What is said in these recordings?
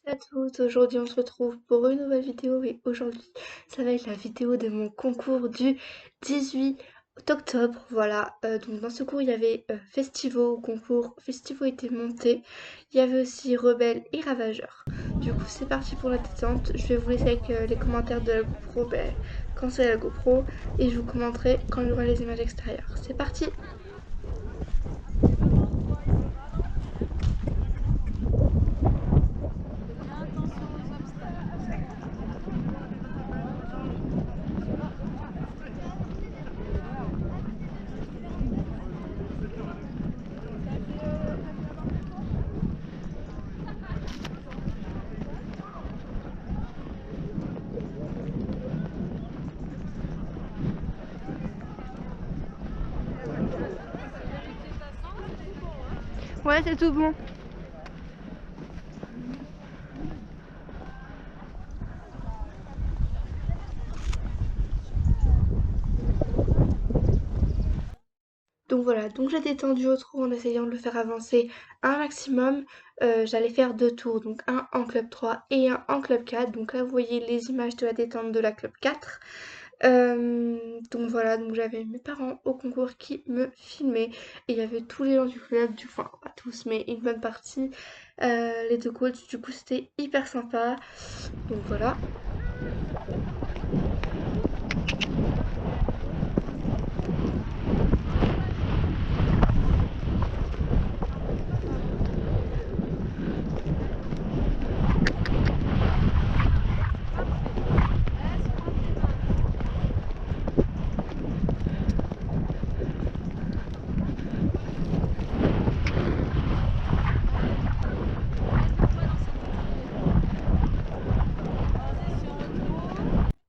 À tous, aujourd'hui on se retrouve pour une nouvelle vidéo et aujourd'hui ça va être la vidéo de mon concours du 18 octobre. Voilà, donc dans ce cours il y avait Festivo, concours Festivo était monté, il y avait aussi Rebelle et Ravageur. Du coup c'est parti pour la détente, je vais vous laisser avec les commentaires de la GoPro quand c'est la GoPro et je vous commenterai quand il y aura les images extérieures. C'est parti! Ouais, c'est tout bon. Donc voilà, donc j'ai détendu au trou en essayant de le faire avancer un maximum. J'allais faire 2 tours, donc un en club 3 et un en club 4. Donc là, vous voyez les images de la détente de la club 4. Donc voilà, donc j'avais mes parents au concours qui me filmaient et il y avait tous les gens du club, enfin pas tous, mais une bonne partie, les deux coachs. Du coup, c'était hyper sympa. Donc voilà.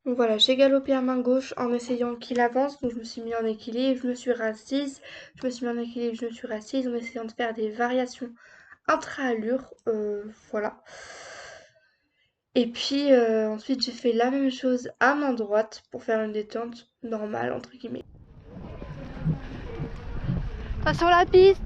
Donc voilà, j'ai galopé à main gauche en essayant qu'il avance, donc je me suis mis en équilibre, je me suis rassise, je me suis mis en équilibre, je me suis rassise en essayant de faire des variations intra-allure, voilà. Et puis ensuite j'ai fait la même chose à main droite pour faire une détente normale entre guillemets. Pas sur la piste.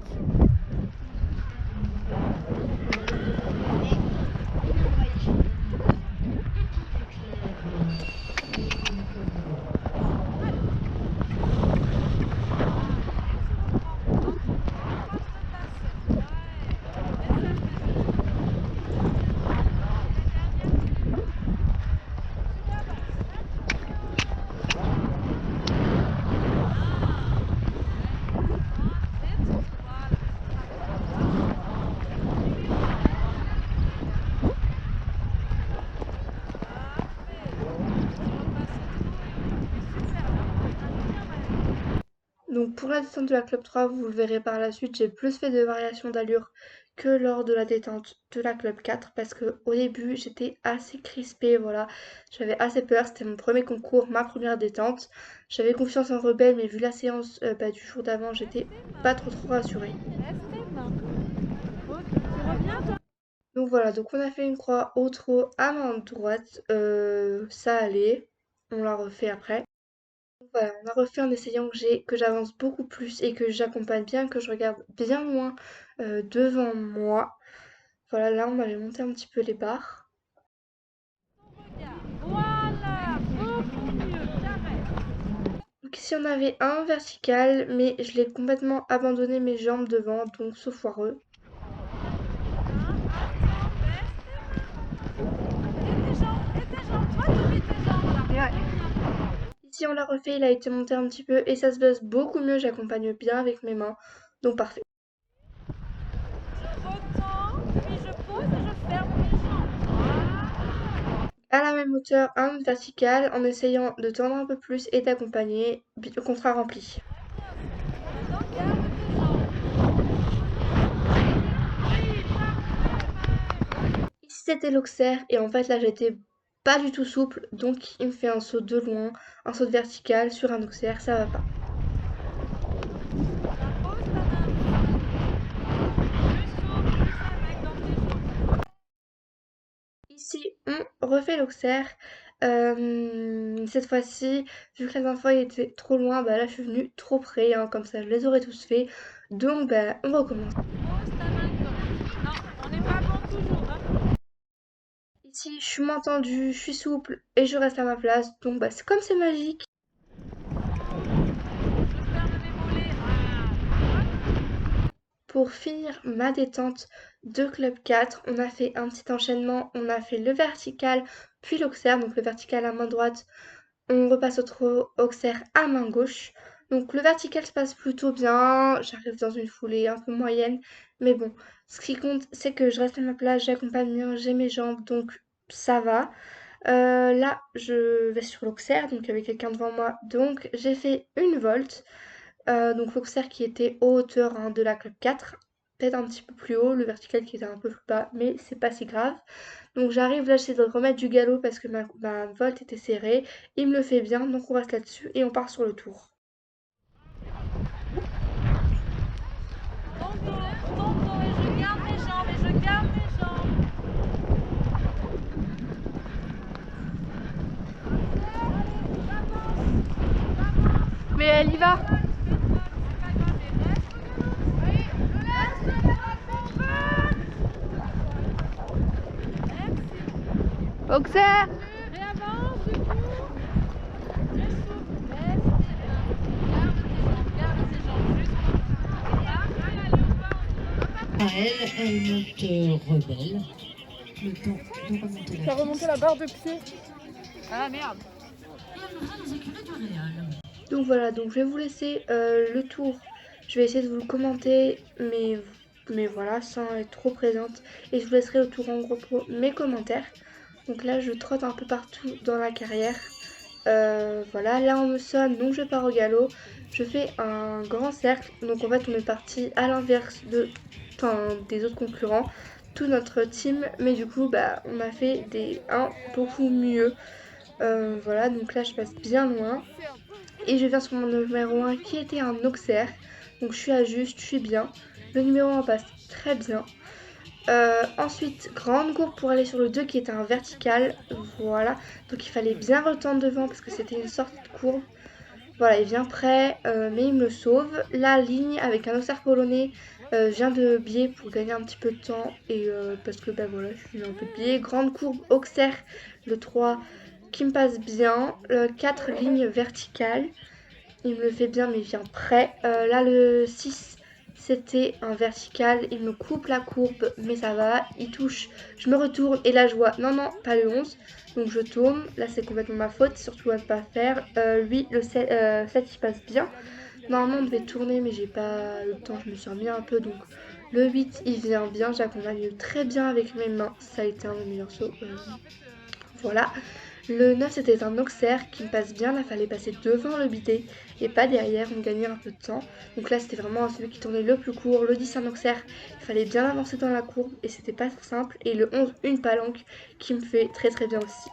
Donc pour la descente de la club 3, vous le verrez par la suite, j'ai plus fait de variations d'allure que lors de la détente de la club 4 parce que au début j'étais assez crispée, voilà, j'avais assez peur, c'était mon premier concours, ma première détente, j'avais confiance en Rebelle mais vu la séance du jour d'avant j'étais pas trop rassurée. Donc voilà, donc on a fait une croix au trot à main droite, ça allait, on l'a refait après. Voilà, on a refait en essayant que j'avance beaucoup plus et que j'accompagne bien, que je regarde bien loin devant moi. Voilà, là on avait monté un petit peu les barres. Voilà, beaucoup mieux, t'arrêtes. Donc ici on avait un vertical, mais je l'ai complètement abandonné mes jambes devant, donc sauf foireux. Et tes jambes, toi tu mets tes jambes là. Ouais. Ici on l'a refait, il a été monté un petit peu et ça se buzz beaucoup mieux, j'accompagne bien avec mes mains, donc parfait. Je retends, puis je pose et je ferme mes jambes. Voilà. À la même hauteur, un vertical, en essayant de tendre un peu plus et d'accompagner, contrat rempli. Maintenant garde tes jambes. Oui, parfait. Ici c'était l'auxerre et en fait là j'étais pas du tout souple donc il me fait un saut de loin, un saut de vertical sur un auxerre, ça va pas. La pose ta main. Plus souple, plus avec dans tes jambes. Ici on refait l'auxerre. Cette fois-ci, vu que la dernière fois il était trop loin, bah là je suis venue trop près, hein, comme ça je les aurais tous fait. Donc bah on recommence. Pose ta main gauche. Non, on n'est pas bon toujours. Hein. Ici, je suis moins tendue, je suis souple et je reste à ma place. Donc bah, c'est comme c'est magique. Je ferme mes mollets. Pour finir ma détente de club 4, on a fait un petit enchaînement. On a fait le vertical, puis l'auxerre. Donc le vertical à main droite, on repasse au auxerre à main gauche. Donc le vertical se passe plutôt bien. J'arrive dans une foulée un peu moyenne. Mais bon, ce qui compte, c'est que je reste à ma place, j'accompagne bien, j'ai mes jambes, donc ça va. Là, je vais sur l'auxerre, donc avec quelqu'un devant moi. Donc j'ai fait une volte. Donc l'auxerre qui était aux hauteurs hein, de la club 4, peut-être un petit peu plus haut, le vertical qui était un peu plus bas, mais c'est pas si grave. Donc j'arrive là, j'essaie de remettre du galop parce que ma volte était serrée. Il me le fait bien, donc on reste là-dessus et on part sur le tour. Tondo, et je garde mes jambes, et je garde mes jambes. Mais elle y va. Auxerre. Réavance du coup. Très souple. Laisse tes mains. Garde tes jambes juste. Elle monte rebelle. Le temps de remonter la T'as remonté la barre de pied. Ah merde. Et elle va les écuries du Réal. Donc voilà, donc je vais vous laisser le tour. Je vais essayer de vous le commenter, mais voilà, sans être trop présente. Et je vous laisserai au tour en gros pour mes commentaires. Donc là, je trotte un peu partout dans la carrière. Voilà, là on me sonne, donc je pars au galop. Je fais un grand cercle, donc en fait on est parti à l'inverse des autres concurrents, tout notre team, mais du coup bah on a fait des 1 beaucoup mieux. Voilà, donc là je passe bien loin. Et je viens sur mon numéro 1 qui était un auxerre. Donc je suis à juste, je suis bien. Le numéro 1 passe très bien. Ensuite, grande courbe pour aller sur le 2 qui était un vertical. Voilà. Donc il fallait bien retendre devant parce que c'était une sorte de courbe. Voilà, il vient prêt, mais il me sauve. La ligne avec un auxerre polonais vient de biais pour gagner un petit peu de temps. Et parce que ben voilà, je suis un peu de biais. Grande courbe auxerre, le 3 qui me passe bien. 4 lignes verticales. Il me le fait bien, mais il vient prêt. Là, le 6, c'était un vertical. Il me coupe la courbe, mais ça va. Il touche. Je me retourne et là, je vois. Non, non, pas le 11. Donc, je tourne. Là, c'est complètement ma faute. Surtout à ne pas faire. Lui, le 7, 7 il passe bien. Normalement, on devait tourner, mais j'ai pas le temps. Je me suis remis un peu. Donc, le 8, il vient bien. J'accompagne très bien avec mes mains. Ça a été un de mes meilleurs sauts. Voilà. Le 9 c'était un auxerre qui me passe bien, là fallait passer devant le bidet et pas derrière, on gagnait un peu de temps. Donc là c'était vraiment celui qui tournait le plus court. Le 10 un auxerre, il fallait bien avancer dans la courbe et c'était pas simple. Et le 11 une palanque qui me fait très très bien aussi.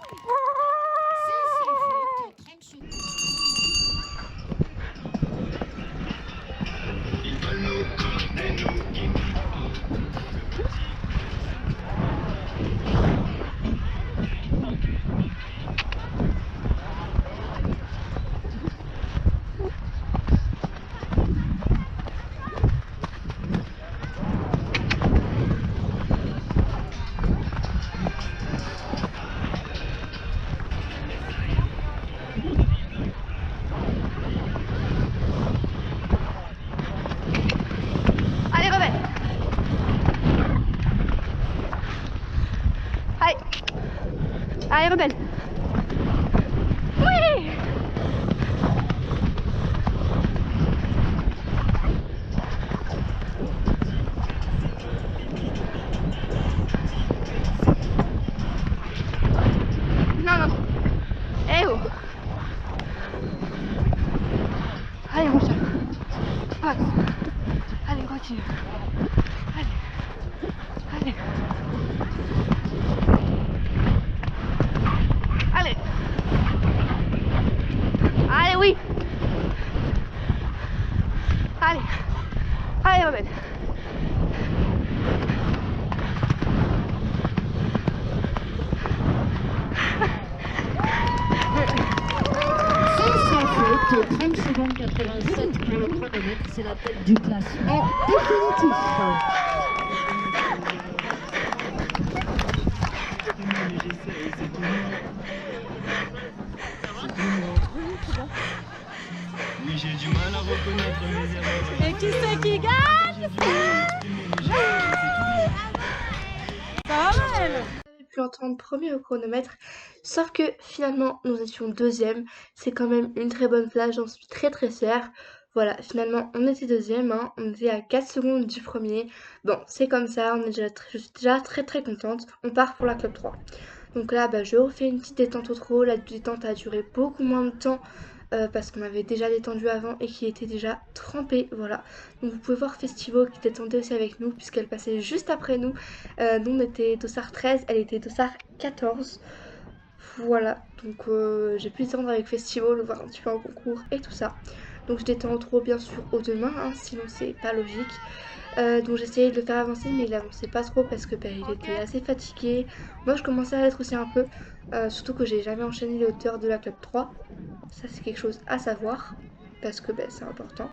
Allez rebelle. Allez. Allez rebelle. Oui. Non, non. Eh oh. Allez mon chat. Passe. Allez, continue. Allez. Allez. Allez. Allez, oui. Allez. Allez, rebelle. Sans faute, 30 secondes 87 pour le chronomètre, c'est la tête du classement définitif. Oui, j'ai du mal à reconnaître mes erreurs. Et qui c'est qui gagne? Ça va, Maëlle? J'avais pu entendre premier au chronomètre, sauf que finalement nous étions deuxième. C'est quand même une très bonne place, j'en suis très très fière. Voilà, finalement on était deuxième, hein, on était à 4 secondes du premier. Bon, c'est comme ça, je suis déjà très très contente. On part pour la Club 3. Donc là, je refais une petite détente au trot. La détente a duré beaucoup moins de temps parce qu'on avait déjà détendu avant et qui était déjà trempée. Voilà. Donc vous pouvez voir Festivo qui détendait aussi avec nous puisqu'elle passait juste après nous. Nous on était dossard 13, elle était dossard 14. Voilà, donc j'ai pu descendre avec Festivo, le voir un petit peu en concours et tout ça. Donc je détends au trot bien sûr aux deux mains, hein, sinon c'est pas logique. Donc j'essayais de le faire avancer mais il avançait pas trop parce que il était assez fatigué. Moi je commençais à l'être aussi un peu, surtout que j'ai jamais enchaîné les hauteurs de la Club 3. Ça c'est quelque chose à savoir parce que c'est important.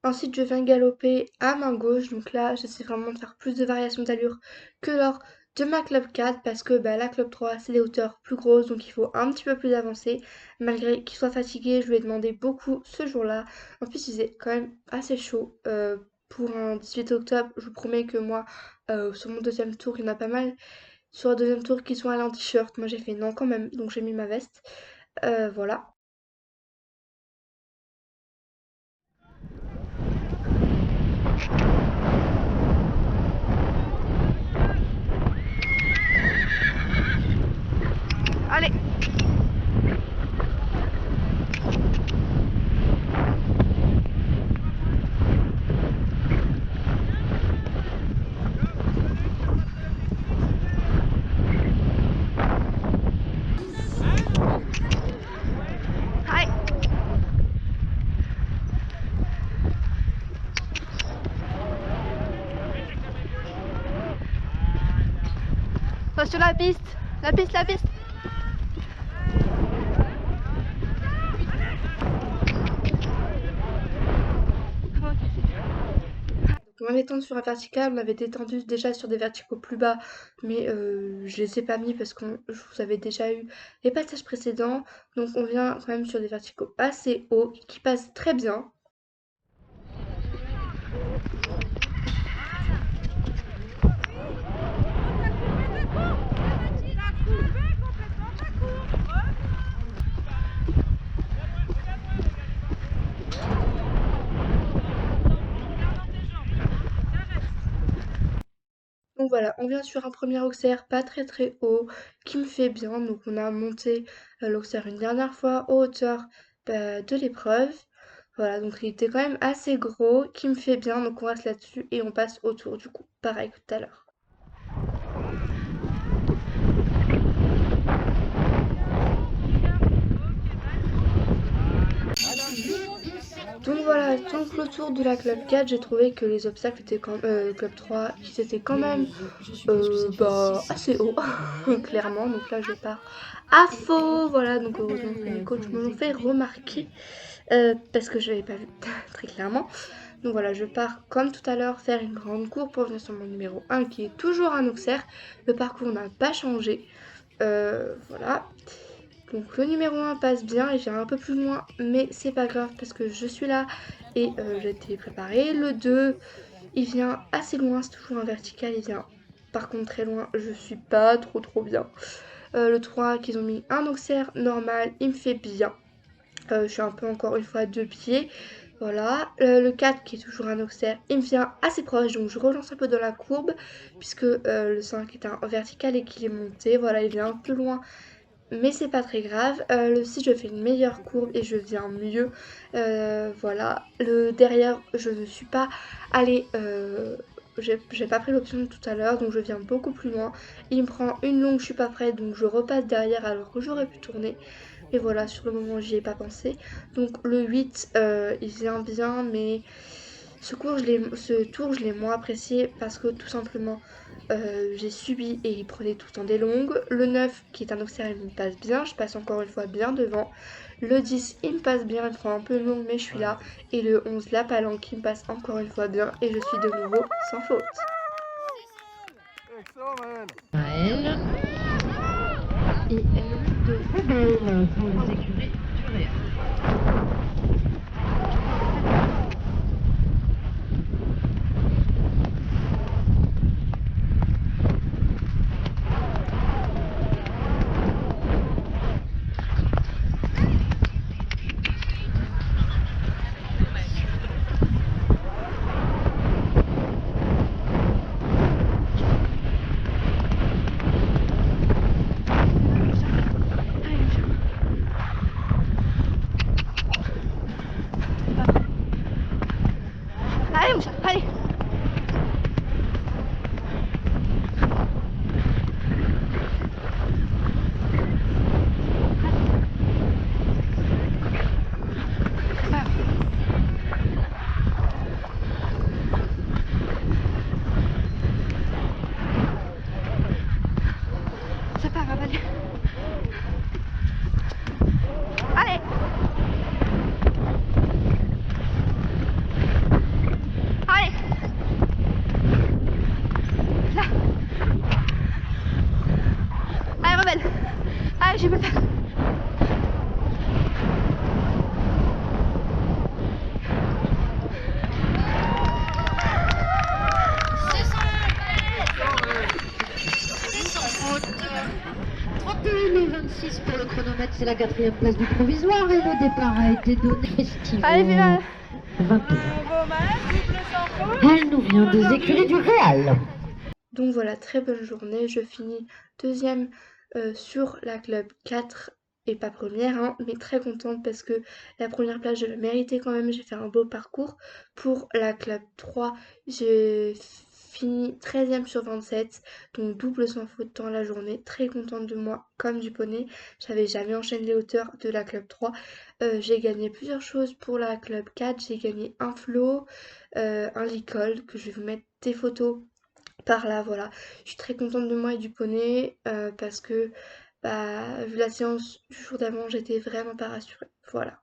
Ensuite je viens galoper à main gauche, donc là j'essaie vraiment de faire plus de variations d'allure que lors de ma Club 4 parce que la Club 3 c'est des hauteurs plus grosses donc il faut un petit peu plus avancer. Malgré qu'il soit fatigué, je lui ai demandé beaucoup ce jour-là. En plus il faisait quand même assez chaud pour un 18 octobre. Je vous promets que moi sur mon deuxième tour il y en a pas mal sur le deuxième tour qui sont allés en t-shirt. Moi j'ai fait non quand même, donc j'ai mis ma veste. Voilà. Allez. Allez. Sur la piste, la piste, la piste. Donc, en étant sur un vertical, on avait détendu déjà sur des verticaux plus bas, mais je les ai pas mis parce que je vous avais déjà eu les passages précédents. Donc on vient quand même sur des verticaux assez hauts qui passent très bien. Donc voilà, on vient sur un premier auxerre pas très très haut qui me fait bien. Donc on a monté l'auxerre une dernière fois aux hauteurs de l'épreuve. Voilà, donc il était quand même assez gros, qui me fait bien. Donc on reste là-dessus et on passe au tour du coup, pareil que tout à l'heure. Donc voilà, donc le tour de la Club 4, j'ai trouvé que les obstacles étaient quand même, Club 3, ils étaient quand même assez hauts, clairement. Donc là je pars à faux, voilà, donc heureusement que mes coachs me l'ont fait remarquer, parce que je l'avais pas vu très clairement. Donc voilà, je pars comme tout à l'heure faire une grande courbe pour venir sur mon numéro 1 qui est toujours un auxerre. Le parcours n'a pas changé, voilà. Donc le numéro 1 passe bien et vient un peu plus loin, mais c'est pas grave parce que je suis là et j'étais préparée. Le 2, il vient assez loin, c'est toujours un vertical, il vient par contre très loin, je suis pas trop bien. Le 3 qu'ils ont mis un auxerre normal, il me fait bien. Je suis un peu encore une fois à 2 pieds. Voilà, le 4 qui est toujours un auxerre, il me vient assez proche, donc je relance un peu dans la courbe puisque le 5 est un vertical et qu'il est monté. Voilà, il vient un peu loin, mais c'est pas très grave. Le 6 je fais une meilleure courbe et je viens mieux. Voilà, le derrière je ne suis pas allée, j'ai pas pris l'option de tout à l'heure, donc je viens beaucoup plus loin. Il me prend une longue, je suis pas prête, donc je repasse derrière alors que j'aurais pu tourner. Et voilà, sur le moment j'y ai pas pensé. Donc le 8 il vient bien, mais ce tour je l'ai moins apprécié parce que tout simplement j'ai subi et il prenait tout le temps des longues. Le 9 qui est un auxerre, il me passe bien, je passe encore une fois bien devant. Le 10 il me passe bien, il prend un peu longue mais je suis là. Et le 11 la palanque qui me passe encore une fois bien et je suis de nouveau sans faute. Excellent, Maëlle. Maëlle. et L2. Rebelle pour les écuries du Réal. Allez, mon chat, allez. Ça part, allez. Allez. Allez. Là. Allez, rebelle. Allez, j'ai pas le temps. Et 26 pour le chronomètre, c'est la 4e place du provisoire et le départ a été donné. Allez, finale. 21. Nouveau match, double sans faute. Elle nous vient des écuries du Réal. Donc voilà, très bonne journée. Je finis deuxième sur la club 4 et pas première, hein, mais très contente parce que la première place, je l'ai méritée quand même. J'ai fait un beau parcours. Pour la club 3, j'ai fini 13e sur 27, donc double sans faute dans la journée. Très contente de moi, comme du poney. J'avais jamais enchaîné les hauteurs de la club 3. J'ai gagné plusieurs choses pour la club 4. J'ai gagné un flow, un licol, que je vais vous mettre des photos par là, voilà. Je suis très contente de moi et du poney parce que, bah, vu la séance du jour d'avant, j'étais vraiment pas rassurée. Voilà.